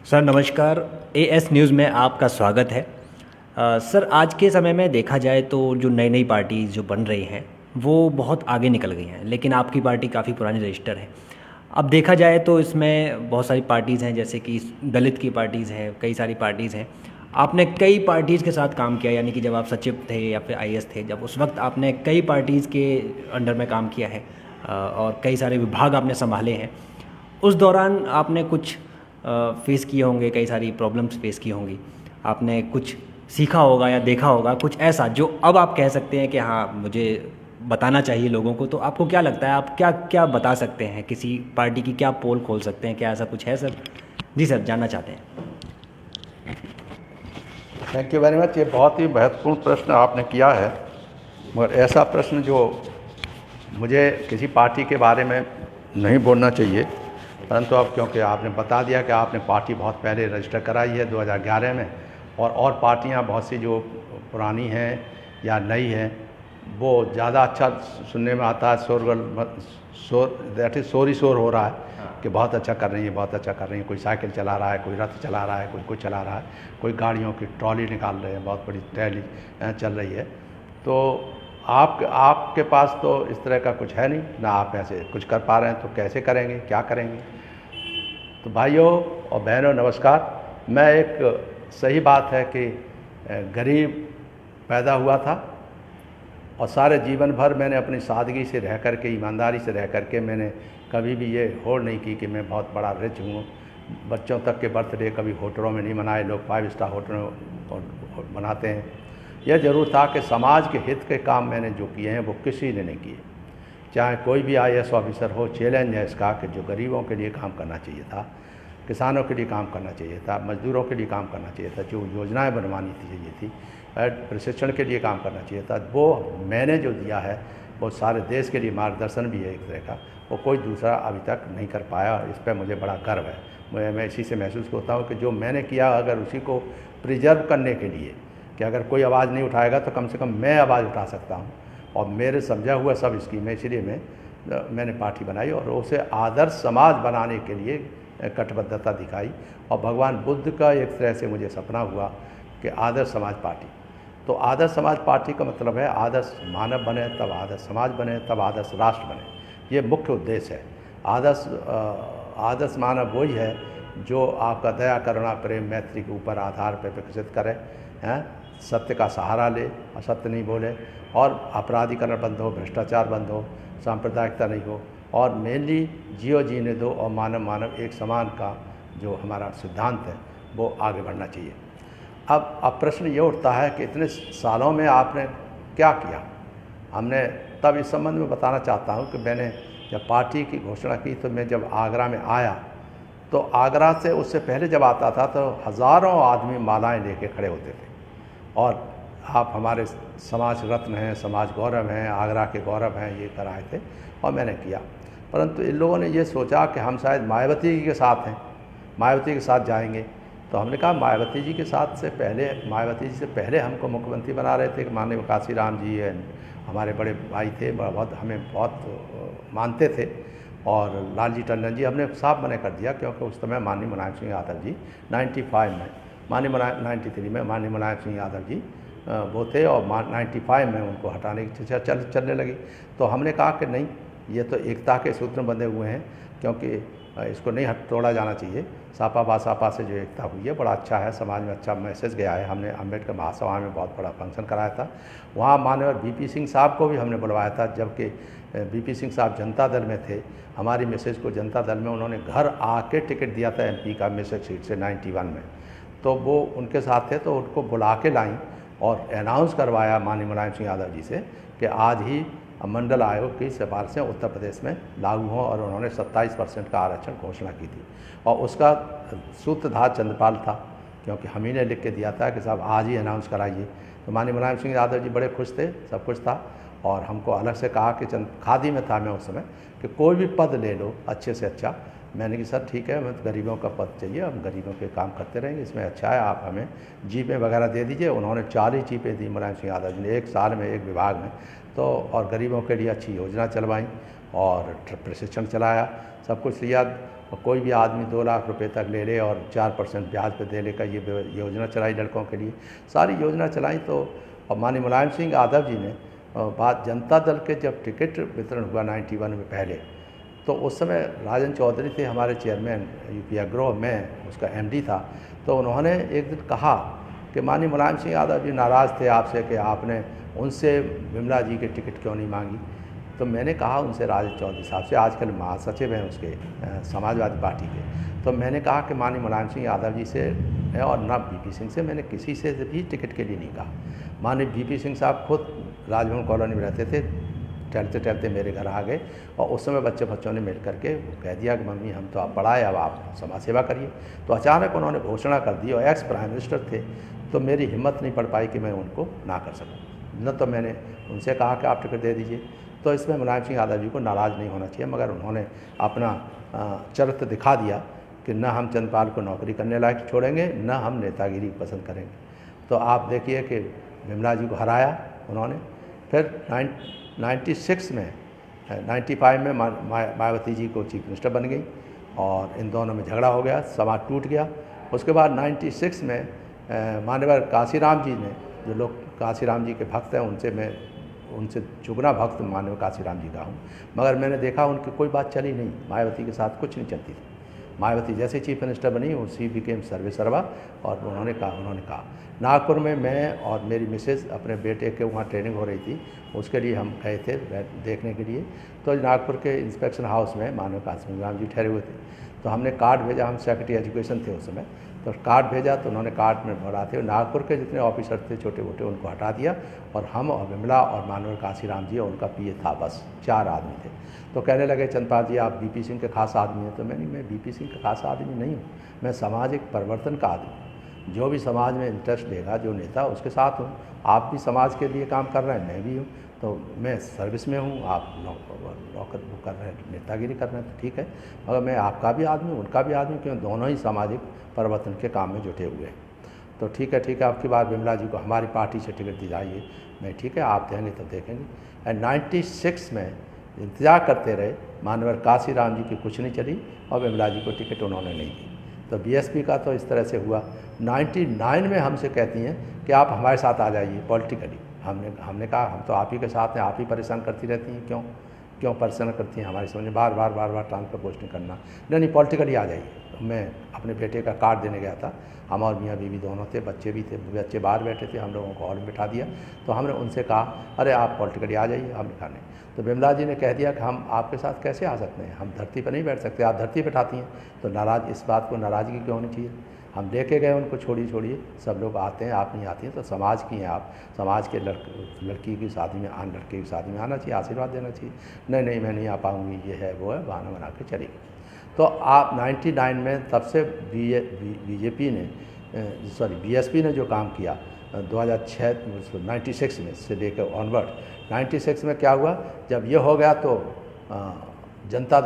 Sir नमस्कार। As news में आपका स्वागत है। सर आज के समय में देखा जाए तो जो नई नई पार्टीज जो बन रही हैं वो बहुत आगे निकल गई हैं, लेकिन आपकी पार्टी काफ़ी पुरानी रजिस्टर है। अब देखा जाए तो इसमें बहुत सारी पार्टीज़ हैं, जैसे कि दलित की पार्टीज़ हैं, कई सारी पार्टीज़ हैं। आपने कई पार्टीज़ के साथ काम किया, यानी कि जब आप सचिव थे या फिर आईएएस थे, जब उस वक्त आपने कई पार्टीज़ के अंडर में काम किया है और कई सारे विभाग आपने संभाले हैं। उस दौरान आपने कुछ फेस किए होंगे, कई सारी प्रॉब्लम्स फेस की होंगी। आपने कुछ सीखा होगा या देखा होगा कुछ ऐसा जो अब आप कह सकते हैं कि हाँ मुझे बताना चाहिए लोगों को। तो आपको क्या लगता है, आप क्या क्या बता सकते हैं, किसी पार्टी की क्या पोल खोल सकते हैं, क्या ऐसा कुछ है सर? जी सर, जानना चाहते हैं। Thank you very much. ये बहुत ही महत्वपूर्ण प्रश्न आपने किया है, मगर ऐसा प्रश्न जो मुझे किसी पार्टी के बारे में नहीं बोलना चाहिए, परंतु अब क्योंकि आपने बता दिया कि आपने पार्टी बहुत पहले रजिस्टर कराई है 2011 में, और पार्टियां बहुत सी जो पुरानी हैं या नई हैं वो ज़्यादा अच्छा सुनने में आता है। शोर ही शोर हो रहा है कि बहुत अच्छा कर रही है, बहुत अच्छा कर रही है। कोई साइकिल चला रहा है, कोई रथ चला रहा है, कोई कुछ चला रहा है, कोई गाड़ियों की ट्रॉली निकाल रहे हैं, बहुत बड़ी ट्रैली चल रही है। तो आपके पास तो इस तरह का कुछ है नहीं ना, आप ऐसे कुछ कर पा रहे हैं, तो कैसे करेंगे, क्या करेंगे? तो भाइयों और बहनों नमस्कार। मैं एक सही बात है कि गरीब पैदा हुआ था और सारे जीवन भर मैंने अपनी सादगी से रह कर के, ईमानदारी से रह कर के मैंने कभी भी ये होड़ नहीं की कि मैं बहुत बड़ा रिच हूँ। बच्चों तक के बर्थडे कभी होटलों में नहीं मनाए, लोग 5 स्टार होटलों और मनाते हैं। यह ज़रूर था कि समाज के हित के काम मैंने जो किए हैं वो किसी ने नहीं किए। चाहे कोई भी आईएएस ऑफिसर हो, चैलेंज है इसका कि जो गरीबों के लिए काम करना चाहिए था, किसानों के लिए काम करना चाहिए था, मजदूरों के लिए काम करना चाहिए था, जो योजनाएं बनवानी चाहिए थी, प्रशिक्षण के लिए काम करना चाहिए था, वो मैंने जो दिया है वो सारे देश के लिए मार्गदर्शन भी है एक तरह का, वो कोई दूसरा अभी तक नहीं कर पाया। इस पर मुझे बड़ा गर्व है। मैं इसी से महसूस करता हूँ कि जो मैंने किया, अगर उसी को प्रिजर्व करने के लिए कि अगर कोई आवाज़ नहीं उठाएगा तो कम से कम मैं आवाज़ उठा सकता हूँ, और मेरे समझा हुआ सब स्कीमें, इसलिए मैंने पार्टी बनाई और उसे आदर्श समाज बनाने के लिए कटिबद्धता दिखाई। और भगवान बुद्ध का एक तरह से मुझे सपना हुआ कि आदर्श समाज पार्टी। तो आदर्श समाज पार्टी का मतलब है आदर्श मानव बने तब आदर्श समाज बने, तब आदर्श राष्ट्र बने। ये मुख्य उद्देश्य है। आदर्श मानव वही है जो आपका दया, करुणा, प्रेम, मैत्री के ऊपर आधार पर विकसित करे, हैं, सत्य का सहारा ले, असत्य नहीं बोले, और अपराधीकरण बंद हो, भ्रष्टाचार बंद हो, सांप्रदायिकता नहीं हो, और मेनली जियो जीने दो और मानव एक समान का जो हमारा सिद्धांत है वो आगे बढ़ना चाहिए। अब प्रश्न ये उठता है कि इतने सालों में आपने क्या किया। हमने तब इस संबंध में बताना चाहता हूँ कि मैंने जब पार्टी की घोषणा की तो मैं जब आगरा में आया तो आगरा से उससे पहले जब आता था तो हज़ारों आदमी मालाएं लेके खड़े होते थे, और आप हमारे समाज रत्न हैं, समाज गौरव हैं, आगरा के गौरव हैं, ये कराए थे और मैंने किया। परंतु इन लोगों ने ये सोचा कि हम शायद मायावती जी के साथ हैं, मायावती के साथ जाएंगे। तो हमने कहा मायावती जी के साथ से पहले, मायावती जी से पहले हमको मुख्यमंत्री बना रहे थे कि माननीय काशीराम जी है, हमारे बड़े भाई थे, बहुत हमें बहुत मानते थे, और लालजी टंडन जी। हमने साफ मना कर दिया क्योंकि उस समय माननीय मुलायम सिंह यादव जी 95 में, 93 में माननीय मुलायम सिंह यादव जी वो थे, और 95 में उनको हटाने की चर्चा चलने लगी। तो हमने कहा कि नहीं, ये तो एकता के सूत्र बंधे हुए हैं, क्योंकि इसको नहीं तोड़ा जाना चाहिए। सापा बासापा से जो एकता हुई है बड़ा अच्छा है, समाज में अच्छा मैसेज गया है। हमने अम्बेडकर महासभा में बहुत बड़ा फंक्शन कराया था, वहाँ माननीय बीपी सिंह साहब को भी हमने बुलवाया था, जबकि बीपी सिंह साहब जनता दल में थे। हमारी मैसेज को जनता दल में उन्होंने घर आके टिकट दिया था एमपी का मैसेज सीट से 91 में। तो वो उनके साथ थे, तो उनको बुला के लाई और अनाउंस करवाया माननीय मुलायम सिंह यादव जी से कि आज ही मंडल आयोग की सिफारिशें उत्तर प्रदेश में लागू हों, और उन्होंने 27% का आरक्षण घोषणा की थी। और उसका सूत्रधार चंद्रपाल था, क्योंकि हम ही ने लिख के दिया था कि साहब आज ही अनाउंस कराइए। तो माननीय मुलायम सिंह यादव जी बड़े खुश थे, सब कुछ था, और हमको अलग से कहा कि खादी में था मैं उस समय, कि कोई भी पद ले लो अच्छे से अच्छा। मैंने कहा सर ठीक है, मैं तो गरीबों का पद चाहिए, हम गरीबों के काम करते रहेंगे, इसमें अच्छा है, आप हमें जीपें वगैरह दे दीजिए। उन्होंने 40 जीपें दी मुलायम सिंह यादव जी ने एक साल में, एक विभाग में। तो और गरीबों के लिए अच्छी योजना चलवाई और प्रशिक्षण चलाया, सब कुछ लिया। और कोई भी आदमी 2 लाख रुपए तक ले ले और 4% ब्याज पे दे ले का ये योजना चलाई लड़कों के लिए, सारी योजना चलाई। तो और माननीय मुलायम सिंह यादव जी ने बात जनता दल के जब टिकट वितरण हुआ 91 में पहले, तो उस समय राजन चौधरी थे हमारे चेयरमैन यूपी एग्रो, मैं उसका एमडी था। तो उन्होंने एक दिन कहा कि माननीय मुलायम सिंह यादव जी नाराज़ थे आपसे कि आपने उनसे विमला जी के टिकट क्यों नहीं मांगी। तो मैंने कहा उनसे, राजन चौधरी साहब से, आजकल महासचिव हैं उसके समाजवादी पार्टी के, तो मैंने कहा कि माननीय मुलायम सिंह यादव जी से और ना बीपी सिंह से मैंने किसी से भी टिकट के लिए नहीं कहा। माननीय बीपी सिंह साहब खुद राजभवन कॉलोनी में रहते थे, टहलते टहलते मेरे घर आ गए और उस समय बच्चों ने मिल करके कह दिया कि मम्मी हम तो आप पढ़ाए, अब आप समाज सेवा करिए। तो अचानक उन्होंने घोषणा कर दी और एक्स प्राइम मिनिस्टर थे, तो मेरी हिम्मत नहीं पड़ पाई कि मैं उनको ना कर सकूँ। न तो मैंने उनसे कहा कि आप टिकट दे दीजिए। तो इसमें मुलायम सिंह यादव जी को नाराज़ नहीं होना चाहिए, मगर उन्होंने अपना चरित्र दिखा दिया कि न हम चंद्रपाल को नौकरी करने लायक छोड़ेंगे, न हम नेतागिरी पसंद करेंगे। तो आप देखिए कि विमला जी को हराया उन्होंने। फिर 96 में 95 में मायावती जी को चीफ मिनिस्टर बन गई और इन दोनों में झगड़ा हो गया, समाज टूट गया। उसके बाद 96 में माननीय काशीराम जी ने, जो लोग काशीराम जी के भक्त हैं, उनसे चुगना भक्त माननीय काशीराम जी का हूँ, मगर मैंने देखा उनकी कोई बात चली नहीं, मायावती के साथ कुछ नहीं चलती थी। मायावती जैसे चीफ मिनिस्टर बनी उसी बिकेम सर्वे सर्वा। और उन्होंने कहा नागपुर में मैं और मेरी मिसेज अपने बेटे के वहाँ ट्रेनिंग हो रही थी, उसके लिए हम गए थे देखने के लिए। तो नागपुर के इंस्पेक्शन हाउस में माननीय काशीराम जी ठहरे हुए थे, तो हमने कार्ड भेजा, हम सेक्रेटरी एजुकेशन थे उस समय, तो कार्ड भेजा तो उन्होंने कार्ड में बढ़ाते हुए नागपुर के जितने ऑफिसर थे छोटे मोटे उनको हटा दिया और हम और विमला और माननीय काशीराम जी और उनका पीए था, बस 4 आदमी थे। तो कहने लगे चंद्रपाल जी आप बीपी सिंह के खास आदमी हैं। तो मैं बीपी सिंह का खास आदमी नहीं हूँ, मैं सामाजिक परिवर्तन का आदमी हूँ। जो भी समाज में इंटरेस्ट लेगा, जो नेता, उसके साथ हूँ। आप भी समाज के लिए काम कर रहे हैं, मैं भी हूँ, तो मैं सर्विस में हूँ, आप नौकर कर रहे हैं, नेतागिरी कर रहे हैं, तो ठीक है, मगर मैं आपका भी आदमी हूँ, उनका भी आदमी, क्यों दोनों ही सामाजिक परिवर्तन के काम में जुटे हुए हैं। तो ठीक है, आपकी बात विमला जी को हमारी पार्टी से टिकट दी जाइए। मैं ठीक है, आप देंगे तो देखेंगे। एंड 96 में इंतजार करते रहे, माननीय काशीराम जी की कुछ नहीं चली और विमला जी को टिकट उन्होंने नहीं दी। तो बीएसपी का तो इस तरह से हुआ। 99 में हमसे कहती हैं कि आप हमारे साथ आ जाइए पॉलिटिकली। हमने कहा हम तो आप ही के साथ हैं, आप ही परेशान करती रहती हैं, क्यों परेशान करती हैं, हमारी समझ में बार बार ट्रांसफर पोस्टिंग करना, नहीं पॉलिटिकली आ जाइए। मैं अपने बेटे का कार्ड देने गया था, हम और मियाँ बीवी दोनों थे, बच्चे भी थे, बच्चे बाहर बैठे थे, हम लोगों को हॉल में बिठा दिया। तो हमने उनसे कहा अरे आप पॉलिटिकली आ जाइए, हमने कहा नहीं। तो विमला जी ने कह दिया कि हम आपके साथ कैसे आ सकते हैं, हम धरती पर नहीं बैठ सकते, आप धरती बैठाती हैं। तो नाराज़, इस बात को नाराज़गी क्यों होनी चाहिए। हम लेके गए उनको, छोड़िए सब लोग आते हैं, आप नहीं आती हैं, तो समाज की हैं आप, समाज के लड़की की शादी में लड़के की शादी में आना चाहिए, आशीर्वाद देना चाहिए। नहीं मैं नहीं आ पाऊँगी, ये है वो है, बहाना बना के चली गई। तो आप 99 में तब से बीजेपी ने बीएसपी ने जो काम किया 96 में से लेकर ऑनवर्ड 96 में क्या हुआ, जब ये हो गया तो जनता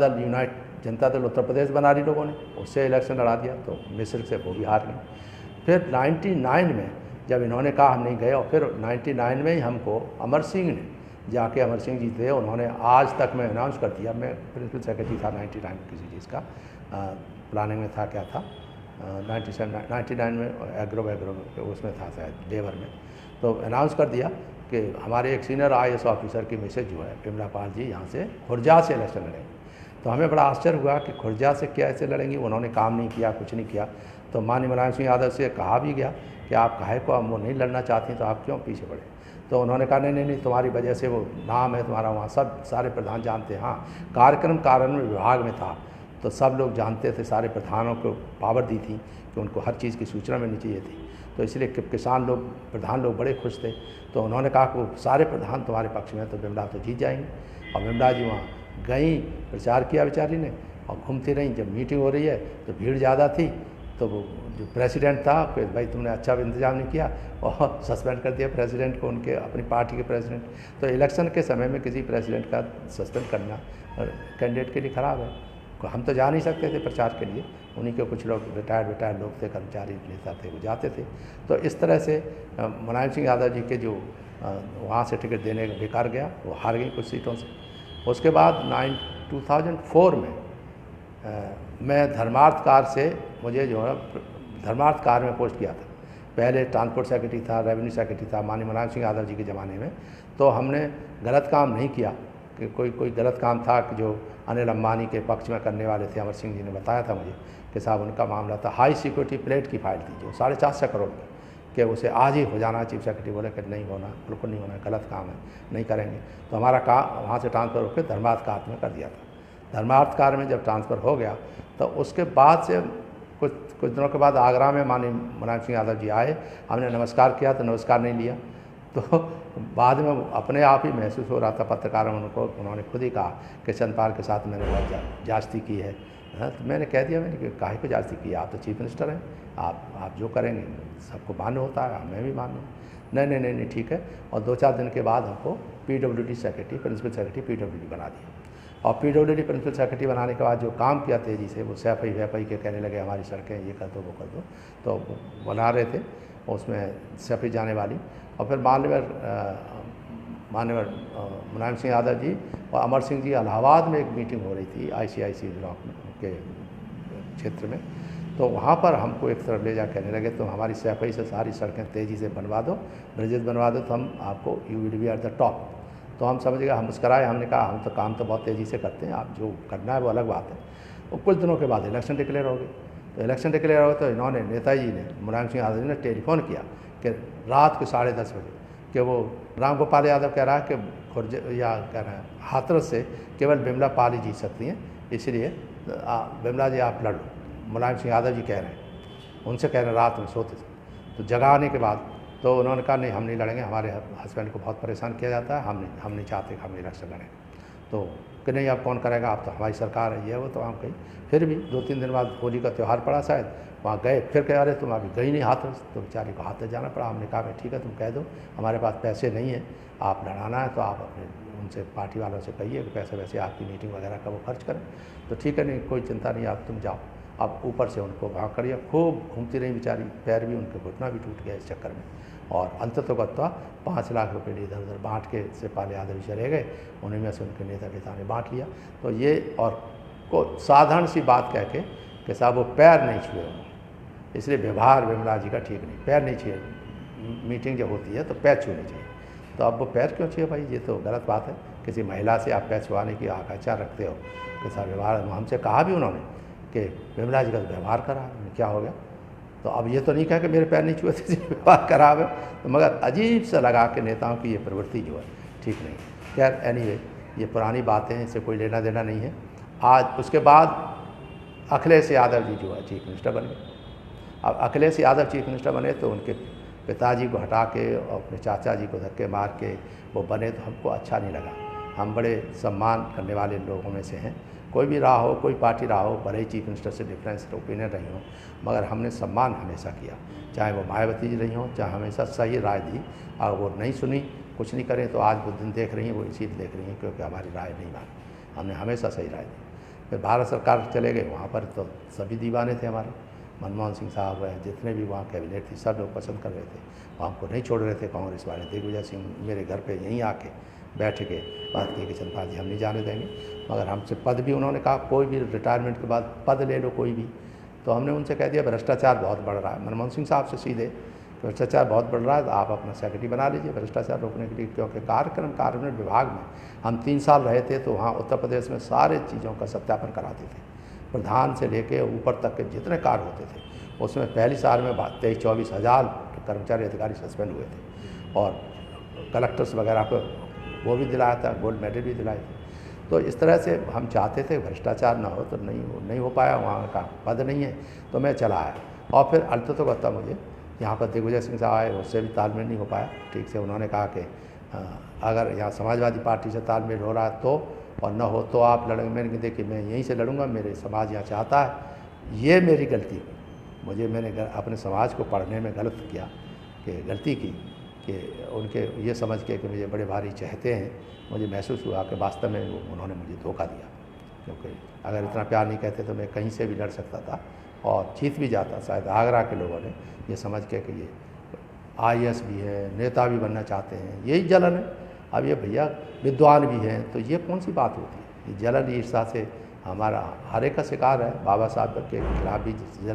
दल उत्तर प्रदेश बना ली लोगों ने, उससे इलेक्शन लड़ा दिया, तो मिस्र से वो भी हार गई। फिर 99 में जब इन्होंने कहा हम नहीं गए, और फिर 99 में ही हमको अमर सिंह ने जाके, अमर सिंह जी थे, उन्होंने आज तक में अनाउंस कर दिया, मैं प्रिंसिपल सेक्रेटरी था 99 किसी चीज़ का, प्लानिंग में था, क्या था 99 में एग्रो उसमें था शायद लेबर में, तो अनाउंस कर दिया कि हमारे एक सीनियर IAS ऑफिसर की मिसेज जो है विमला पाल जी यहाँ से खुर्जा से इलेक्शन लड़ेंगे। तो हमें बड़ा आश्चर्य हुआ कि खुर्जा से कैसे लड़ेंगी, उन्होंने काम नहीं किया, कुछ नहीं किया। तो माननीय मुलायम सिंह यादव से कहा भी गया कि आप काहे को, हम वो नहीं लड़ना चाहती तो आप क्यों पीछे पड़े। तो उन्होंने कहा नहीं तुम्हारी वजह से वो नाम है तुम्हारा, वहाँ सब सारे प्रधान जानते हैं। हाँ, कार्यक्रम कार्यान्वयन विभाग में था तो सब लोग जानते थे, सारे प्रधानों को पावर दी थी कि उनको हर चीज़ की सूचना मिलनी चाहिए थी। तो इसलिए किसान लोग, प्रधान लोग बड़े खुश थे। तो उन्होंने कहा कि वो सारे प्रधान तुम्हारे पक्ष में, तो विमला तो जीत जाएंगे। और विमला जी वहाँ गई, प्रचार किया बेचारी ने, और घूमती रहीं। जब मीटिंग हो रही है तो भीड़ ज़्यादा थी, तो वो जो प्रेसिडेंट था कि भाई तुमने अच्छा इंतजाम नहीं किया, और सस्पेंड कर दिया प्रेसिडेंट को, उनके अपनी पार्टी के प्रेसिडेंट। तो इलेक्शन के समय में किसी प्रेसिडेंट का सस्पेंड करना कैंडिडेट के लिए ख़राब है। हम तो जा नहीं सकते थे प्रचार के लिए, उन्हीं के कुछ लोग रिटायर्ड लोग थे, कर्मचारी नेता थे, वो जाते थे। तो इस तरह से मुलायम सिंह यादव जी के जो वहाँ से टिकट देने का बेकार गया, वो हार गई कुछ सीटों से। उसके बाद 2004 में मैं धर्मार्थ कार से मुझे जो है धर्मार्थ कार में पोस्ट किया था। पहले ट्रांसपोर्ट सेक्रेटरी था, रेवेन्यू सेक्रेटरी था माननीय मुलायम सिंह यादव जी के ज़माने में। तो हमने गलत काम नहीं किया कि कोई गलत काम था कि जो अनिल अंबानी के पक्ष में करने वाले थे। अमर सिंह जी ने बताया था मुझे कि साहब उनका मामला था, हाई सिक्योरिटी प्लेट की फाइल थी जो 450 करोड़ की, कि उसे आज ही हो जाना। चीफ सेक्रेटरी बोले कि नहीं होना, बिल्कुल नहीं होना, गलत काम है, नहीं करेंगे। तो हमारा काम वहाँ से ट्रांसफ़र होकर धर्मार्थ कार में कर दिया था। धर्मार्थ कार में जब ट्रांसफ़र हो गया तो उसके बाद से कुछ दिनों के बाद आगरा में माननीय मुलायम सिंह यादव जी आए, हमने नमस्कार किया तो नमस्कार नहीं लिया। तो बाद में अपने आप ही महसूस हो रहा था पत्रकारों में, उन्होंने खुद ही कहा कि चंदपाल के साथ मैंने बहुत जास्ती की है। तो मैंने कह दिया, मैंने कि काहे को जास्ती की, आप तो चीफ मिनिस्टर हैं, आप जो करेंगे सबको मान्य होता है, मैं भी मान्य हूँ। नहीं ठीक है। और 2-4 दिन के बाद हमको PWD secretary, principal secretary PWD बना दिया। और PWD प्रिंसिपल सेक्रेटरी बनाने के बाद जो काम किया तेज़ी से, वो सैफई वैफई के कहने लगे हमारी सड़कें ये कर दो वो कर दो, तो बना रहे थे उसमें सैफई जाने वाली। और फिर माननीय मुलायम सिंह यादव जी और अमर सिंह जी इलाहाबाद में एक मीटिंग हो रही थी ICIC ब्लॉक के क्षेत्र में। तो वहाँ पर हमको एक तरफ ले जा कहने लगे तो हमारी सैफई से सारी सड़कें तेज़ी से बनवा दो, ब्रिजेज बनवा दो, तो हम आपको you will be at the top. तो हम समझ गए, हम मुस्कराए, हमने कहा हम तो काम तो बहुत तेज़ी से करते हैं, आप जो करना है वो अलग बात है। और कुछ दिनों के बाद इलेक्शन डिक्लेयर हो गए। तो इलेक्शन डिक्लेयर हो गए तो इन्होंने, नेताजी ने, मुलायम सिंह यादव जी ने टेलीफोन किया कि रात को 10:30 बजे कि वो राम गोपाल यादव कह रहा है कि खुर्ज या कह रहे हैं हाथरस से केवल बिमला पाल ही जीत सकती हैं, इसलिए बिमला जी आप लड़ लो। मुलायम सिंह यादव जी कह रहे हैं, उनसे कह रहे हैं, रात में सोते थे। तो जगाने के बाद तो उन्होंने कहा नहीं हम नहीं लड़ेंगे, हमारे हस्बैंड को बहुत परेशान किया जाता है, हम नहीं चाहते कि हम इलेक्शन लड़ें। तो कि नहीं अब कौन करेगा, आप तो हमारी सरकार है, ये वो। तो हम कही, फिर भी 2-3 दिन बाद होली का त्यौहार पड़ा शायद, वहाँ गए, फिर कह रहे तुम अभी गई नहीं हाथरस, तो बेचारी को हाथरस जाना पड़ा। हमने कहा ठीक है तुम कह दो, हमारे पास पैसे नहीं है, आप लड़ाना है तो आप अपने उनसे पार्टी वालों से कहिए कि पैसे वैसे आपकी मीटिंग वगैरह का वो खर्च करें। तो ठीक है नहीं कोई चिंता नहीं, आप तुम जाओ। अब ऊपर से उनको वहाँ करिए, खूब घूमती रही बेचारी, पैर भी उनके घुटना भी टूट गया इस चक्कर में। और अंततोगत्वा 5 लाख रुपए इधर उधर बांट के शिवपाल यादव जी चले गए, उन्हीं में से उनके नेता ने बांट लिया। तो ये और को साधारण सी बात कह के कि साहब वो पैर नहीं छुए उन्होंने, इसलिए व्यवहार विमला जी का ठीक नहीं, पैर नहीं छुए। मीटिंग जब होती है तो पैर छूने चाहिए, तो अब वो पैर क्यों छुए भाई, ये तो गलत बात है। किसी महिला से आप पैर छुआने की आकांक्षा रखते हो, कैसा व्यवहार। हमसे कहा भी उन्होंने कि विमला जी का व्यवहार करा, क्या हो गया। तो अब ये तो नहीं कहा कि मेरे पैर नहीं छुए थे, व्यवहार खराब है। तो मगर अजीब सा लगा कि नेताओं की ये प्रवृत्ति जो है ठीक नहीं। खैर एनीवे, ये पुरानी बातें हैं, इससे कोई लेना देना नहीं है। आज उसके बाद अखिलेश यादव जी जो है चीफ मिनिस्टर बन गए। अब अखिलेश यादव चीफ मिनिस्टर बने तो उनके पिताजी को हटा के और अपने चाचा जी को धक्के मार के वो बने, तो हमको अच्छा नहीं लगा। हम बड़े सम्मान करने वाले लोगों में से हैं, कोई भी रहा हो, कोई पार्टी रहा हो, भले ही चीफ मिनिस्टर से डिफरेंस ओपिनियन रही हो, मगर हमने सम्मान हमेशा किया। चाहे वो मायावती जी रही हो, चाहे हमेशा सही राय दी, और वो नहीं सुनी, कुछ नहीं करें, तो आज वो दिन देख रही हैं, वो इसीलिए देख रही हैं क्योंकि हमारी राय नहीं मानी, हमने हमेशा सही राय दी। फिर भारत सरकार चले गए, वहाँ पर तो सभी दीवाने थे हमारे, मनमोहन सिंह साहब रहे, जितने भी वहाँ कैबिनेट थी सब लोग पसंद कर रहे थे, वो हमको नहीं छोड़ रहे थे कांग्रेस वाले। दिग्विजय सिंह मेरे घर पे यहीं आके बैठ के बात की कि चंद्रपाल जी हम नहीं जाने देंगे, मगर हमसे पद भी उन्होंने कहा कोई भी रिटायरमेंट के बाद पद ले लो कोई भी। तो हमने उनसे कह दिया भ्रष्टाचार बहुत बढ़ रहा है, मनमोहन सिंह साहब से सीधे, भ्रष्टाचार बहुत बढ़ रहा है, तो आप अपना सेक्रेटरी बना लीजिए भ्रष्टाचार रोकने के लिए। क्योंकि कार्य विभाग में हम 3 साल रहे थे, तो वहाँ उत्तर प्रदेश में सारे चीज़ों का सत्यापन कराते थे, प्रधान से लेके ऊपर तक के जितने कार्य होते थे, उसमें पहली साल में 23-24 हज़ार कर्मचारी अधिकारी सस्पेंड हुए थे, और कलेक्टर्स वगैरह को वो भी दिलाया था, गोल्ड मेडल भी दिलाए थे। तो इस तरह से हम चाहते थे भ्रष्टाचार ना हो, तो नहीं हो पाया, वहाँ का पद नहीं है, तो मैं चला आया। और फिर अंततः मुझे यहाँ पर दिग्विजय सिंह साहब आए, उससे भी तालमेल नहीं हो पाया ठीक से। उन्होंने कहा कि अगर यहाँ समाजवादी पार्टी से तालमेल हो रहा है तो, और न हो तो आप लड़ेंगे। मैंने देखिए मैं यहीं से लड़ूंगा, मेरे समाज यहाँ चाहता है, ये मेरी गलती हुई, मैंने अपने समाज को पढ़ने में गलत किया, कि गलती की कि उनके ये समझ के कि मुझे बड़े भारी चाहते हैं, मुझे महसूस हुआ कि वास्तव में उन्होंने मुझे धोखा दिया। क्योंकि अगर इतना प्यार नहीं कहते तो मैं कहीं से भी लड़ सकता था और जीत भी जाता। शायद आगरा के लोगों ने ये समझ के कि ये IAS भी है, नेता भी बनना चाहते हैं, यही जलन है। अब ये भैया विद्वान भी हैं, तो ये कौन सी बात होती है, ये जलन ईर्ष्या से हमारा हर एक का शिकार है। बाबा साहब के खिलाफ भी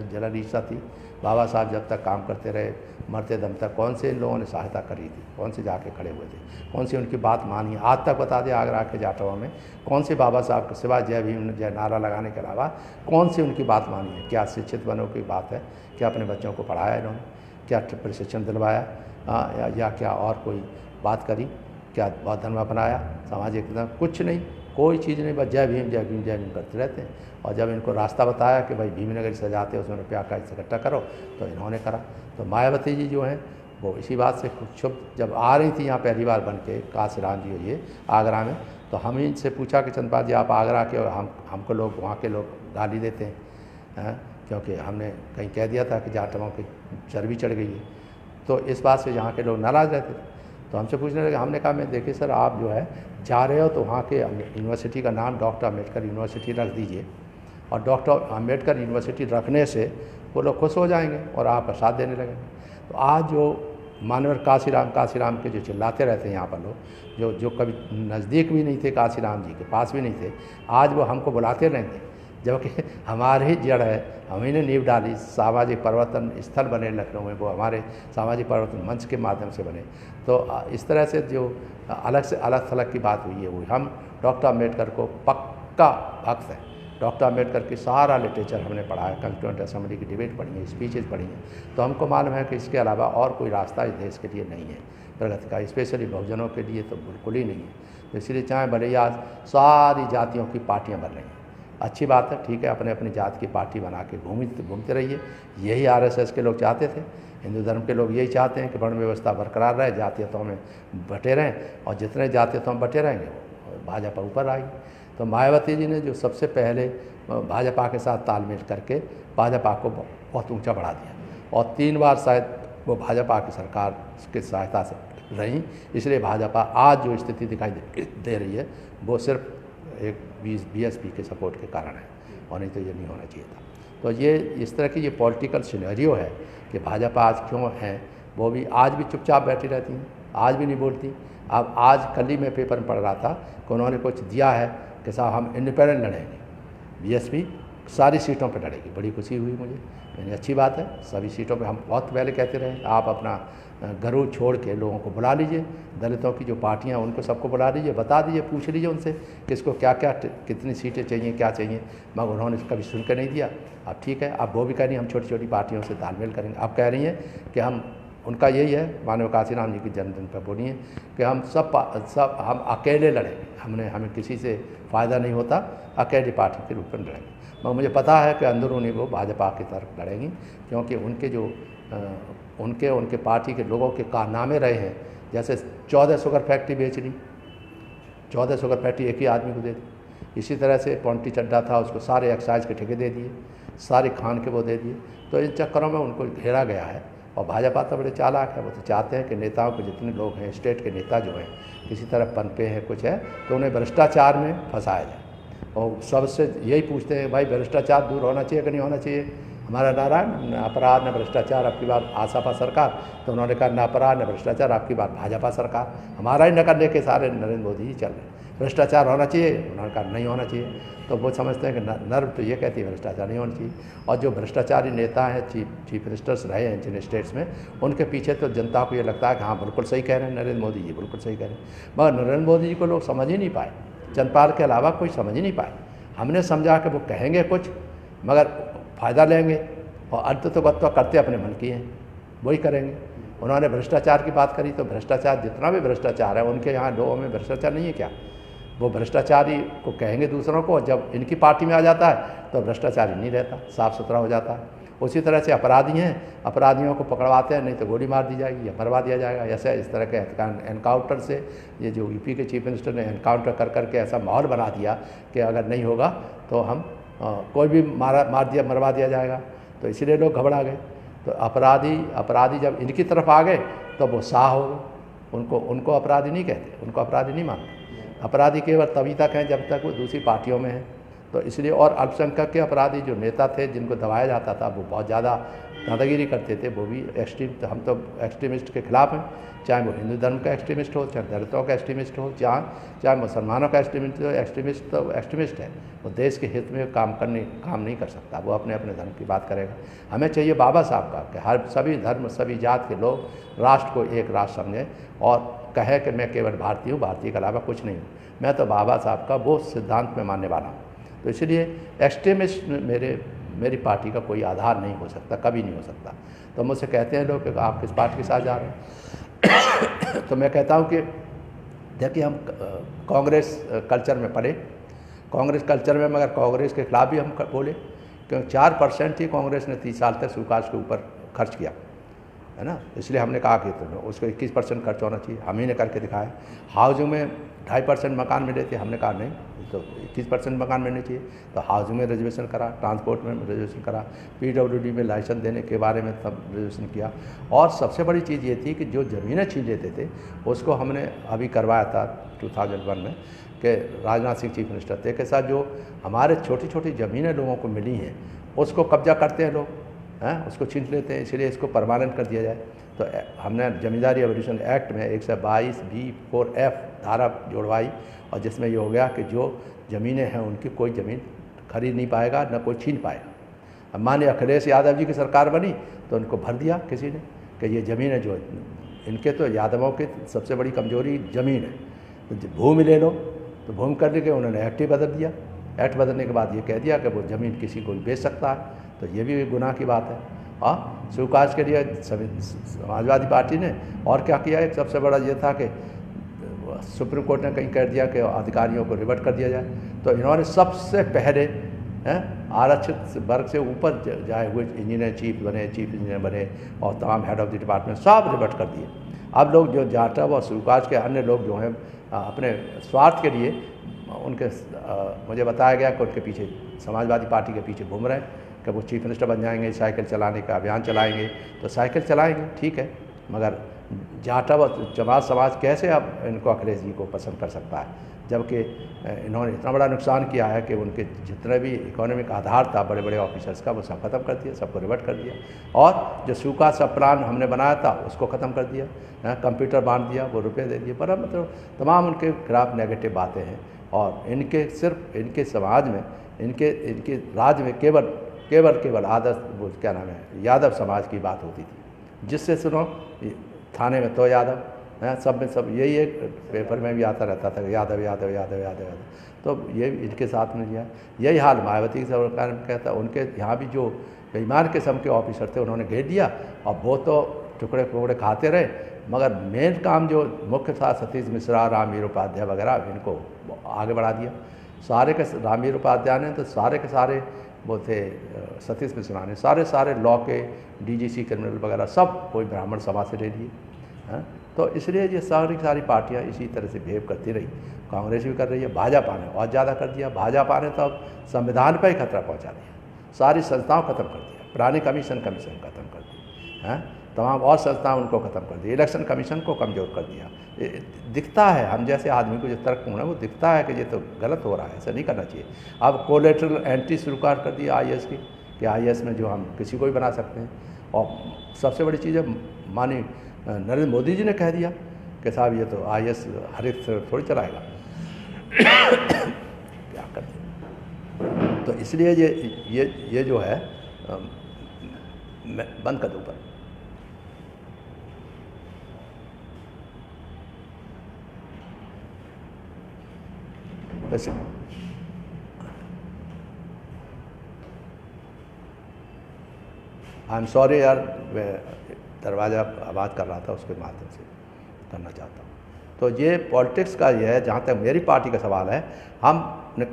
जलन ईर्ष्या थी। बाबा साहब जब तक काम करते रहे, मरते दम तक कौन से इन लोगों ने सहायता करी थी, कौन से जाके खड़े हुए थे, कौन सी उनकी बात मानी। आज तक बता दें आगरा के जाटवा में कौन से बाबा साहब के सिवा जय भीम जय नारा लगाने के अलावा कौन सी उनकी बात मानी है। क्या शिक्षित बनों की बात है, क्या अपने बच्चों को पढ़ाया इन्होंने, क्या प्रशिक्षण दिलवाया, या क्या और कोई बात करी, क्या बौद्ध धर्म अपनाया, सामाजिक कुछ नहीं, कोई चीज़ नहीं, बस जय भीम जय भीम जय भीम करते रहते हैं। और जब इनको रास्ता बताया कि भाई भीमनगर से जाते उसमें रुपया का इकट्ठा करो, तो इन्होंने करा। तो मायावती जी जो हैं वो इसी बात से क्षुब्ध, जब आ रही थी यहाँ पहली बार बन के काशीराम जी ये आगरा में, तो हम ही इनसे पूछा कि चंद्रपाल जी आप आगरा के, और हमको लोग वहाँ के लोग गाली देते हैं, क्योंकि हमने कहीं कह दिया था कि जाटवों की चर्बी चढ़ गई है। तो इस बात से यहाँ के लोग नाराज़ रहते थे। तो हमसे पूछने लगे, हमने कहा मैं देखिए सर आप जो है जा रहे हो तो वहाँ के यूनिवर्सिटी का नाम डॉक्टर अम्बेडकर यूनिवर्सिटी रख दीजिए, और डॉक्टर अम्बेडकर यूनिवर्सिटी रखने से वो लोग खुश हो जाएंगे और आपका साथ देने लगेंगे। तो आज जो मानवर काशीराम के जो चिल्लाते रहते हैं यहाँ पर लोग, जो कभी नज़दीक भी नहीं थे काशीराम जी के पास भी नहीं थे, आज वो हमको बुलाते रहेंगे, जबकि हमारे ही जड़ है, हम ही ने नींव डाली, सामाजिक परिवर्तन स्थल बने लखनऊ में, वो हमारे सामाजिक परिवर्तन मंच के माध्यम से बने। तो इस तरह से जो अलग से अलग थलग की बात हुई है वो हम डॉक्टर अम्बेडकर को पक्का भक्त हैं। डॉक्टर अम्बेडकर की सारा लिटरेचर हमने पढ़ा है, कॉन्स्टिट्यूएंट असेंबली की डिबेट पढ़ी है, स्पीचेस पढ़ी हैं, तो हमको मालूम है कि इसके अलावा और कोई रास्ता इस देश के लिए नहीं है प्रगति का, स्पेशली बहुजनों के लिए तो बिल्कुल ही नहीं है। तो इसलिए चाहे भले ही आज सारी जातियों की पार्टियाँ बन रही हैं, अच्छी बात है, ठीक है, अपने अपनी जात की पार्टी बना के घूमते रहिए। यही आरएसएस के लोग चाहते थे, हिंदू धर्म के लोग यही चाहते हैं कि वर्ण व्यवस्था बरकरार रहे, जातीयतों में बटे रहें, और जितने जातीयतों में बटे रहेंगे भाजपा ऊपर आएगी। तो मायावती जी ने जो सबसे पहले भाजपा के साथ तालमेल करके भाजपा को बहुत ऊंचा बढ़ा दिया, और 3 बार शायद वो भाजपा की सरकार की सहायता से रही, इसलिए भाजपा आज जो स्थिति दिखाई दे रही है वो सिर्फ एक बीएसपी के सपोर्ट के कारण है, और नहीं तो ये नहीं होना चाहिए था। तो ये इस तरह की ये पॉलिटिकल सिनेरियो है कि भाजपा आज क्यों है, वो भी आज भी चुपचाप बैठी रहती हैं, आज भी नहीं बोलती। अब आज कल ही मैं पेपर में पढ़ रहा था कि उन्होंने कुछ दिया है कि साहब हम इंडिपेंडेंट लड़ेंगे, बीएसपी सारी सीटों पर लड़ेगी। बड़ी खुशी हुई मुझे, यानी अच्छी बात है, सभी सीटों पे हम बहुत पहले कहते रहे आप अपना गरूर छोड़ के लोगों को बुला लीजिए, दलितों की जो पार्टियां उनको सबको बुला लीजिए, बता दीजिए, पूछ लीजिए उनसे किसको क्या क्या कितनी सीटें चाहिए, क्या चाहिए, मगर उन्होंने कभी सुन कर नहीं दिया। अब ठीक है, अब वो भी कह रही हैं हम छोटी छोटी पार्टियों से तालमेल करेंगे। अब कह रही हैं कि हम, उनका यही है, मानव काशीराम जी की जन्मदिन पर बोली है कि हम सब हम अकेले लड़ेंगे, हमें किसी से फ़ायदा नहीं होता, अकेली पार्टी के रूप में लड़ेंगे। मगर मुझे पता है कि अंदरूनी वो भाजपा की तरफ लड़ेंगी, क्योंकि उनके जो उनके पार्टी के लोगों के कारनामे रहे हैं, जैसे 14 शुगर फैक्ट्री बेच ली, 14 शुगर फैक्ट्री एक ही आदमी को दे दी। इसी तरह से पॉन्टी चड्डा था, उसको सारे एक्साइज के ठेके दे दिए, सारे खान के वो दे दिए। तो इन चक्करों में उनको घेरा गया है, और भाजपा तो बड़े चालाक है, वो तो चाहते हैं कि नेताओं के जितने लोग हैं, स्टेट के नेता जो हैं, किसी तरह पनपे हैं कुछ है, तो उन्हें भ्रष्टाचार में फंसाया जाए, और सबसे यही पूछते हैं भाई भ्रष्टाचार दूर होना चाहिए कि नहीं होना चाहिए। हमारा नारा न अपराध न भ्रष्टाचार, आपकी बात आसपा सरकार, तो उन्होंने कहा न अपराध न भ्रष्टाचार, आपकी बात भाजपा सरकार। हमारा ही न करने के सारे नरेंद्र मोदी जी चल रहे हैं, भ्रष्टाचार होना चाहिए, उन्होंने कहा नहीं होना चाहिए। तो वो समझते हैं कि नर्व तो ये कहती है भ्रष्टाचार नहीं होना चाहिए। और जो भ्रष्टाचारी नेता हैं, चीफ मिनिस्टर्स रहे हैं जिन स्टेट्स में, उनके पीछे तो जनता को ये लगता है कि हाँ बिल्कुल सही कह रहे हैं नरेंद्र मोदी जी, बिल्कुल सही कह रहे हैं। मगर नरेंद्र मोदी जी को लोग समझ ही नहीं पाए, चंद्रपाल के अलावा कोई समझ ही नहीं पाए। हमने समझा कि वो कहेंगे कुछ मगर फ़ायदा लेंगे, और अर्थ तो बत्वा करते अपने मन की हैं, वही करेंगे। उन्होंने भ्रष्टाचार की बात करी, तो भ्रष्टाचार जितना भी भ्रष्टाचार है, उनके यहाँ लोगों में भ्रष्टाचार नहीं है क्या? वो भ्रष्टाचारी को कहेंगे दूसरों को, जब इनकी पार्टी में आ जाता है तो भ्रष्टाचारी नहीं रहता, साफ़ सुथरा हो जाता है। उसी तरह से अपराधी हैं, अपराधियों को पकड़वाते हैं, नहीं तो गोली मार दी जाएगी या मरवा दिया जाएगा। ऐसे इस तरह के एनकाउंटर से, ये जो यूपी के चीफ मिनिस्टर ने एनकाउंटर कर करके ऐसा माहौल बना दिया कि अगर नहीं होगा तो हम कोई भी मरवा दिया जाएगा, तो इसीलिए लोग घबरा गए। तो अपराधी जब इनकी तरफ आ गए तो वो साह हो गए, उनको अपराधी नहीं कहते, उनको अपराधी नहीं मानते। अपराधी केवल तभी तक हैं जब तक वो दूसरी पार्टियों में हैं। तो इसलिए, और अल्पसंख्यक के अपराधी जो नेता थे जिनको दबाया जाता था, वो बहुत ज़्यादा दादागिरी करते थे, वो भी एक्सट्रीम, हम तो एक्सट्रीमिस्ट के खिलाफ हैं, चाहे वो हिंदू धर्म का एक्सट्रीमिस्ट हो, चाहे दलितों का एक्सट्रीमिस्ट हो, चाहे मुसलमानों का एक्सट्रीमिस्ट हो। एक्सट्रीमिस्ट तो एक्सट्रीमिस्ट है, वो देश के हित में काम नहीं कर सकता, वो अपने अपने धर्म की बात करेगा। हमें चाहिए बाबा साहब का कि हर सभी धर्म सभी जात के लोग राष्ट्र को एक राष्ट्र समझें और कहे कि मैं केवल भारतीय हूँ, भारतीय के अलावा कुछ नहीं हूँ। मैं तो बाबा साहब का वो सिद्धांत में मानने वाला हूँ। तो इसलिए एक्सट्रीमिस्ट मेरी पार्टी का कोई आधार नहीं हो सकता, कभी नहीं हो सकता। तो मुझसे कहते हैं लोग कि आप किस पार्टी के साथ जा रहे हैं तो मैं कहता हूँ कि देखिए, हम कांग्रेस कल्चर में पढ़े, कांग्रेस कल्चर में, मगर कांग्रेस के खिलाफ भी हम बोले, क्योंकि 4% ही कांग्रेस ने 30 साल तक सुकाश के ऊपर खर्च किया, है ना। इसलिए हमने कहा कि तो उसको 21% खर्च होना चाहिए, हम ही ने करके दिखाया। हाउसिंग में 2.5% मकान मिले थे, हमने कहा नहीं, तो 21% मकान मिलने चाहिए। तो हाउसिंग में रिजर्वेशन करा, ट्रांसपोर्ट में रिजर्वेशन करा, PWD में लाइसेंस देने के बारे में तब रिजर्वेशन किया। और सबसे बड़ी चीज़ ये थी कि जो ज़मीनें छीन लेते थे उसको हमने अभी करवाया था 2001 में, कि राजनाथ सिंह चीफ मिनिस्टर थे, के साथ जो हमारे छोटी छोटी ज़मीनें लोगों को मिली हैं उसको कब्जा करते हैं लोग, हैं, उसको छीन लेते हैं, इसलिए इसको परमानेंट कर दिया जाए। तो हमने जमींदारी एवोल्यूशन एक्ट में 122B(4)(f) धारा जोड़वाई, और जिसमें ये हो गया कि जो ज़मीनें हैं उनकी कोई ज़मीन खरीद नहीं पाएगा, न कोई छीन पाएगा। अब माने अखिलेश यादव जी की सरकार बनी तो उनको भर दिया किसी ने कि ये ज़मीनें जो इनके, तो यादवों की सबसे बड़ी कमजोरी ज़मीन है, तो भूमि ले लो, तो भूमि करने के उन्होंने एक्ट ही बदल दिया। एक्ट बदलने के बाद ये कह दिया कि वो ज़मीन किसी को भी बेच सकता है, तो ये भी गुनाह की बात है। हाँ, सुकाज के लिए समाजवादी पार्टी ने और क्या किया, एक सबसे बड़ा ये था कि सुप्रीम कोर्ट ने कहीं कह दिया कि अधिकारियों को रिवर्ट कर दिया जाए, तो इन्होंने सबसे पहले आरक्षित वर्ग से ऊपर जाए हुए इंजीनियर चीफ इंजीनियर बने और तमाम हेड ऑफ द डिपार्टमेंट सब रिवर्ट कर दिए। अब लोग जो जाटव और सुकाज के अन्य लोग जो हैं अपने स्वार्थ के लिए उनके मुझे बताया गया कि उनके पीछे समाजवादी पार्टी के पीछे घूम रहे हैं कि वो चीफ मिनिस्टर बन जाएंगे, साइकिल चलाने का अभियान चलाएंगे। तो साइकिल चलाएंगे ठीक है, मगर जाटव और जमात समाज कैसे अब इनको अखिलेश जी को पसंद कर सकता है, जबकि इन्होंने इतना बड़ा नुकसान किया है कि उनके जितने भी इकोनॉमिक आधार था बड़े बड़े ऑफिसर्स का, वो सब खत्म कर दिया, सबको रिवर्ट कर दिया। और जो सूखा सब प्लान हमने बनाया था उसको ख़त्म कर दिया, कंप्यूटर बांट दिया, वो रुपये दे दिए। पर मतलब तमाम उनके खिलाफ नेगेटिव बातें हैं, और इनके सिर्फ इनके समाज में इनके राज्य में केवल आदर्श वो क्या नाम है यादव समाज की बात होती थी, जिससे सुनो थाने में तो यादव हैं, सब में सब यही एक पेपर में भी आता रहता था यादव यादव यादव यादव यादव। तो ये इनके साथ में लिया, यही हाल मायावती की सरकार में कहता। उनके यहाँ भी जो बेईमान किस्म के ऑफिसर थे उन्होंने घेर दिया, और वो तो टुकड़े टुकड़े खाते रहे, मगर मेन काम जो मुख्य था सतीश मिश्रा, रामवीर उपाध्याय वगैरह, इनको आगे बढ़ा दिया। सारे के रामवीर उपाध्याय ने तो सारे के सारे वो थे, सतीश मिश्रा ने सारे लॉ के DGC क्रिमिनल वगैरह सब कोई ब्राह्मण समाज से ले लिए हैं। तो इसलिए ये सारी पार्टियां इसी तरह से बिहेव करती रही। कांग्रेस भी कर रही है, भाजपा ने और ज़्यादा कर दिया। भाजपा ने तो अब संविधान पर ही खतरा पहुंचा दिया, सारी संस्थाओं ख़त्म कर दिया, पुरानी कमीशन ख़त्म कर दी हैं, तमाम और संस्थाएं उनको ख़त्म कर दी, इलेक्शन कमीशन को कमज़ोर कर दिया। दिखता है हम जैसे आदमी को जो तर्क होना वो दिखता है कि ये तो गलत हो रहा है, ऐसा नहीं करना चाहिए। अब कोलेटरल एंट्री शुरू कर दी IAS की, कि IAS में जो हम किसी को भी बना सकते हैं। और सबसे बड़ी चीज़ है, माननीय नरेंद्र मोदी जी ने कह दिया कि साहब ये तो IAS हर एक थोड़ी चलाएगा क्या करते। तो इसलिए ये जो है मैं बंद कर दूँ पर वैसे आई एम सॉरी यार, मैं दरवाज़ा आवाज़ कर रहा था उसके माध्यम से करना चाहता हूँ। तो ये पॉलिटिक्स का ये है, जहाँ तक मेरी पार्टी का सवाल है, हम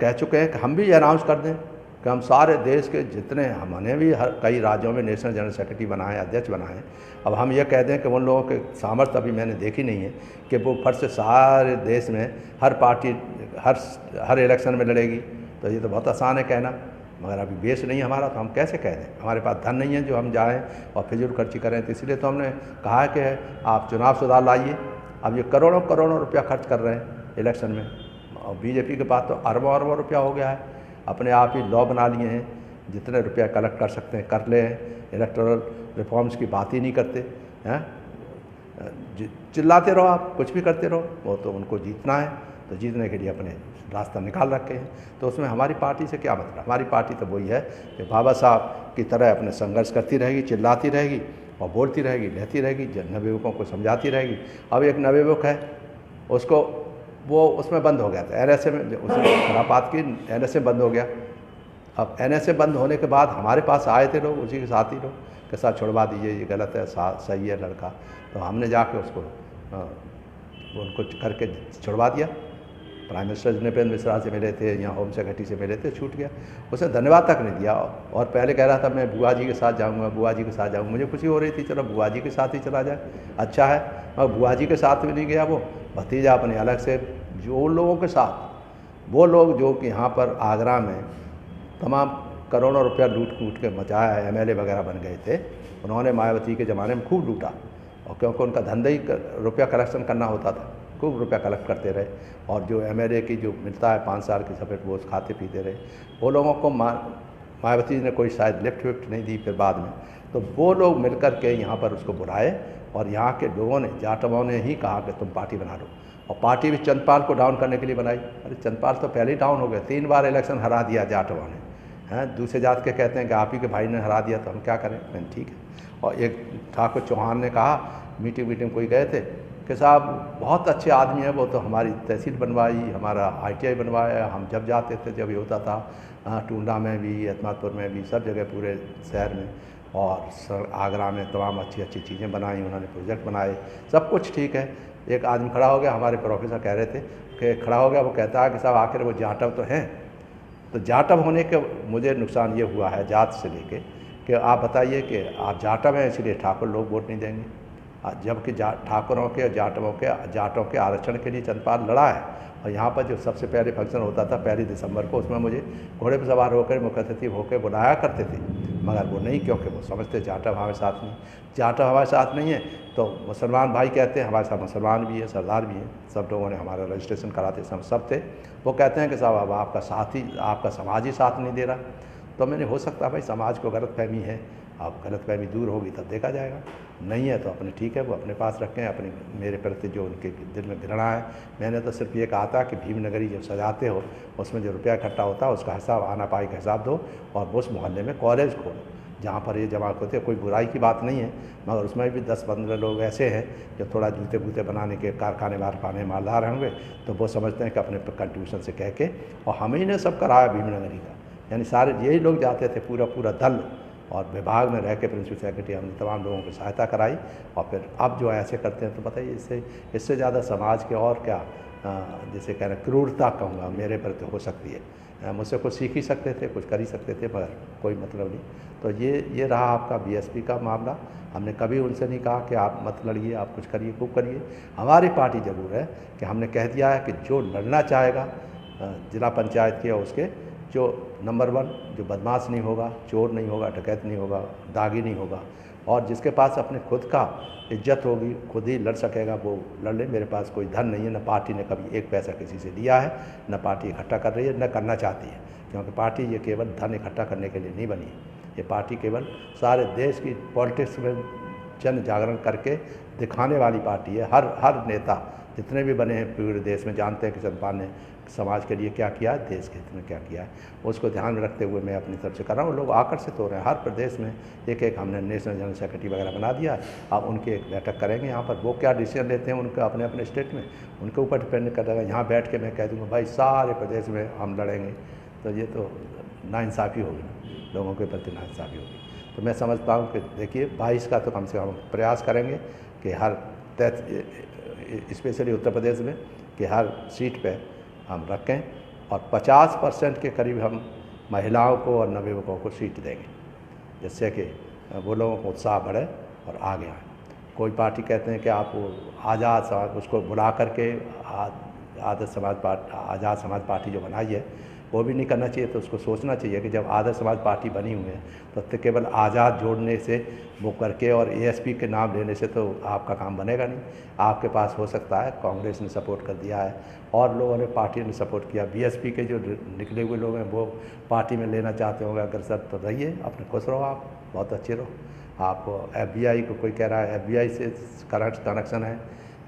कह चुके हैं कि हम भी ये अनाउंस कर दें कि हम सारे देश के जितने, हमने भी कई राज्यों में नेशनल जनरल सेक्रेटरी बनाए, अध्यक्ष बनाए। अब हम ये कह दें कि उन लोगों के सामर्थ्य अभी मैंने देखी नहीं है कि वो फट से सारे देश में हर पार्टी हर इलेक्शन में लड़ेगी। तो ये तो बहुत आसान है कहना, मगर अभी बेस नहीं हमारा, तो हम कैसे कह दें। हमारे पास धन नहीं है जो हम जाएं और फिजूल खर्ची करें। तो इसलिए तो हमने कहा है कि आप चुनाव सुधार लाइए। अब ये करोड़ों रुपया खर्च कर रहे हैं इलेक्शन में, और BJP के पास तो अरबों रुपया हो गया है। अपने आप ही लॉ बना लिए हैं, जितने रुपया कलेक्ट कर सकते हैं कर ले हैं। इलेक्टोरल रिफॉर्म्स की बात ही नहीं करते हैं। चिल्लाते रहो, आप कुछ भी करते रहो, वो तो उनको जीतना है, तो जीतने के लिए अपने रास्ता निकाल रखे हैं। तो उसमें हमारी पार्टी से क्या मतलब? हमारी पार्टी तो वही है कि बाबा साहब की तरह अपने संघर्ष करती रहेगी, चिल्लाती रहेगी और बोलती रहेगी, रहती रहेगी, नवयुवकों को समझाती रहेगी। अब एक नवयुवक है, उसको वो उसमें बंद हो गया था NSA में, उसने खुरापात की, NSA बंद हो गया। अब NSA बंद होने के बाद हमारे पास आए थे लोग, उसी के साथी लोग के साथ छुड़वा दीजिए, ये गलत है, सही है लड़का। तो हमने जाके उसको उनको करके छुड़वा दिया। प्राइम मिनिस्टर नृपेंद्र मिश्रा से मिले थे, यहाँ होम सेक्रेटरी से मिले थे, छूट गया। उसने धन्यवाद तक नहीं दिया और पहले कह रहा था मैं बुआ जी के साथ जाऊँगा, बुआ जी के साथ जाऊँगा। मुझे खुशी हो रही थी, चलो बुआ जी के साथ ही चला जाए, अच्छा है। मगर बुआ जी के साथ भी नहीं गया वो, भतीजा अपने अलग से, जो लोगों के साथ, वो लोग जो कि यहाँ पर आगरा में तमाम करोड़ों रुपया लूट कूट के मचाया है, MLA वगैरह बन गए थे, उन्होंने मायावती के ज़माने में खूब लूटा। और क्योंकि उनका धंधा ही रुपया कलेक्शन करना होता था, खूब रुपया कलेक्ट करते रहे। और जो MLA की जो मिलता है 5 साल की सफेद, वो खाते पीते रहे। वो लोगों को मायावती ने कोई शायद लिफ्ट विफ्ट नहीं दी फिर बाद में। तो वो लोग मिल कर के यहाँ पर उसको बुलाए और यहाँ के लोगों ने, जाटवों ने ही कहा कि तुम पार्टी बना लो। और पार्टी भी चंद्रपाल को डाउन करने के लिए बनाई। अरे चंद्रपाल तो पहले ही डाउन हो गए, 3 बार इलेक्शन हरा दिया जाटवों ने, हैं। दूसरे जात के कहते हैं कि आप ही के भाई ने हरा दिया, तो हम क्या करें? मैंने ठीक है। और एक ठाकुर चौहान ने कहा, मीटिंग कोई गए थे कि साहब बहुत अच्छे आदमी हैं, वो तो हमारी तहसील बनवाई, हमारा ITI बनवाया, हम जब जाते थे, जब ये होता था टूंडा में भी, एतमादपुर में भी, सब जगह पूरे शहर में, और आगरा में तमाम अच्छी अच्छी चीज़ें बनाई उन्होंने, प्रोजेक्ट बनाए, सब कुछ ठीक है। एक आदमी खड़ा हो गया, हमारे प्रोफेसर कह रहे थे कि खड़ा हो गया, वो कहता है कि साहब आखिर वो जाटव तो हैं। तो जाटव होने के मुझे नुकसान ये हुआ है जात से लेके कि आप बताइए कि आप जाटव हैं इसलिए ठाकुर लोग वोट नहीं देंगे, जबकि ठाकुरों के जाटों के आरक्षण के लिए चंद्रपाल लड़ा है। और यहाँ पर जो सबसे पहले फंक्शन होता था 1 दिसंबर को, उसमें मुझे घोड़े पर सवार होकर मुख्य अतिथि होकर बुलाया करते थे, मगर वो नहीं, क्योंकि वो समझते जाटव हमारे साथ नहीं। जाटव हमारे साथ नहीं है तो मुसलमान भाई कहते हैं, हमारे साथ मुसलमान भी है, सरदार भी हैं, सब लोगों ने हमारा रजिस्ट्रेशन कराते सब थे। वो कहते हैं कि साहब अब आपका साथी, आपका समाज ही साथ नहीं दे रहा। तो मैंने, हो सकता है भाई समाज को गलतफहमी है, अब गलतफहमी दूर होगी तब देखा जाएगा, नहीं है तो अपने ठीक है, वो अपने पास रखें। अपने मेरे प्रति जो उनके दिल में घृणा है, मैंने तो सिर्फ ये कहा था कि भीमनगरी जब सजाते हो उसमें जो रुपया इकट्ठा होता है उसका हिसाब, आना पाई का हिसाब दो, और उस मोहल्ले में कॉलेज खोलो जहाँ पर ये जमा होते हैं। कोई बुराई की बात नहीं है, मगर उसमें भी 10-15 लोग ऐसे हैं जो थोड़ा जूते बूते बनाने के कारखाने वारखाने मालदार होंगे, तो वो समझते हैं कि अपने कंट्रीब्यूशन से कह के, और हम ही ने सब कराया भीमनगरी का, यानी सारे यही लोग जाते थे, पूरा दल, और विभाग में रह के प्रिंसिपल सेक्रेटरी हमने तमाम लोगों की सहायता कराई। और फिर अब जो ऐसे करते हैं तो बताइए, इससे ज़्यादा समाज के और क्या, जिसे कह रहे क्रूरता कहूँगा मेरे प्रति हो सकती है। मुझसे कुछ सीख ही सकते थे, कुछ कर ही सकते थे, मगर कोई मतलब नहीं। तो ये रहा आपका BSP का मामला। हमने कभी उनसे नहीं कहा कि आप मत लड़िए, आप कुछ करिए, खूब करिए। हमारी पार्टी ज़रूर है कि हमने कह दिया है कि जो लड़ना चाहेगा जिला पंचायत के, उसके जो नंबर 1, जो बदमाश नहीं होगा, चोर नहीं होगा, डकैत नहीं होगा, दागी नहीं होगा, और जिसके पास अपने खुद का इज्जत होगी, खुद ही लड़ सकेगा, वो लड़ ले। मेरे पास कोई धन नहीं है, न पार्टी ने कभी एक पैसा किसी से लिया है, न पार्टी इकट्ठा कर रही है, न करना चाहती है, क्योंकि पार्टी ये केवल धन इकट्ठा करने के लिए नहीं बनी है। ये पार्टी केवल सारे देश की पॉलिटिक्स में जन जागरण करके दिखाने वाली पार्टी है। हर नेता जितने भी बने हैं पूरे देश में जानते हैं कि चंद्रपाल ने समाज के लिए क्या किया है, देश के हित में क्या किया है, उसको ध्यान में रखते हुए मैं अपनी तरफ से कर रहा हूँ। लोग आकर्षित हो रहे हैं, हर प्रदेश में एक हमने नेशनल जनरल सेक्रेटरी वगैरह बना दिया है। अब उनकी एक बैठक करेंगे यहाँ पर, वो क्या डिसीजन लेते हैं उनका अपने अपने स्टेट में, उनके ऊपर डिपेंड करेगा। यहाँ बैठ के मैं कह दूँगा भाई सारे प्रदेश में हम लड़ेंगे, तो ये तो नाइंसाफ़ी होगी ना, लोगों के प्रति नाइंसाफ़ी होगी। तो मैं समझता हूँ कि देखिए 22 का तो कम से कम प्रयास करेंगे कि हर स्पेशली उत्तर प्रदेश में कि हर सीट पे हम रखें, और 50% के करीब हम महिलाओं को और नवयुवकों को सीट देंगे, जिससे कि वो लोगों को उत्साह बढ़े और आगे आए। कोई पार्टी कहते हैं कि आप आज़ाद समाज, उसको बुला करके आज़ाद समाज पार्टी जो बनाई है वो भी नहीं करना चाहिए। तो उसको सोचना चाहिए कि जब आदर्श समाज पार्टी बनी हुई है तो केवल आज़ाद जोड़ने से वो करके और ASP के नाम लेने से तो आपका काम बनेगा नहीं। आपके पास हो सकता है कांग्रेस ने सपोर्ट कर दिया है और लोगों ने पार्टी ने सपोर्ट किया, BSP के जो निकले हुए लोग हैं वो पार्टी में लेना चाहते होंगे, अगर सर तो रहिए, अपने खुश रहो आप। बहुत अच्छे रहो। आप FBI को कोई कह रहा है FBI से कनेक्शन है,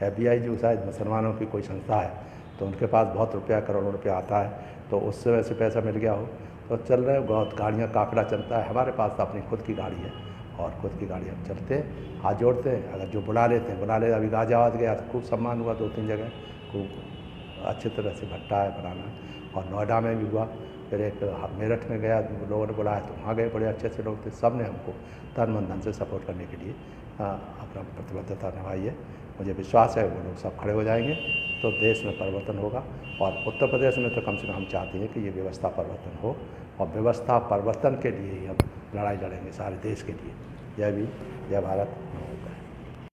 FBI जो शायद मुसलमानों की कोई संस्था है, तो उनके पास बहुत रुपया, करोड़ों रुपया आता है, तो उससे वैसे पैसा मिल गया हो तो चल रहे, बहुत गाड़ियाँ काफ़िला चलता है। हमारे पास तो अपनी खुद की गाड़ी है और खुद की गाड़ी हम चलते हैं, हाथ जोड़ते हैं, अगर जो बुला लेते हैं बुला ले। अभी गाजियाबाद गया तो खूब सम्मान हुआ, 2-3 जगह खूब अच्छी तरह से भट्टा है बनाना, और नोएडा में भी हुआ, फिर एक मेरठ में गया, लोगों ने बुलाया तो वहाँ गए, बड़े अच्छे अच्छे लोग थे, सब ने हमको तन मन धन से सपोर्ट करने के लिए अपना प्रतिबद्धता निभाई है। मुझे विश्वास है वो लोग सब खड़े हो जाएंगे तो देश में परिवर्तन होगा, और उत्तर प्रदेश में तो कम से कम हम चाहते हैं कि ये व्यवस्था परिवर्तन हो, और व्यवस्था परिवर्तन के लिए ही हम लड़ाई लड़ेंगे सारे देश के लिए। जय भीम, जय भारत।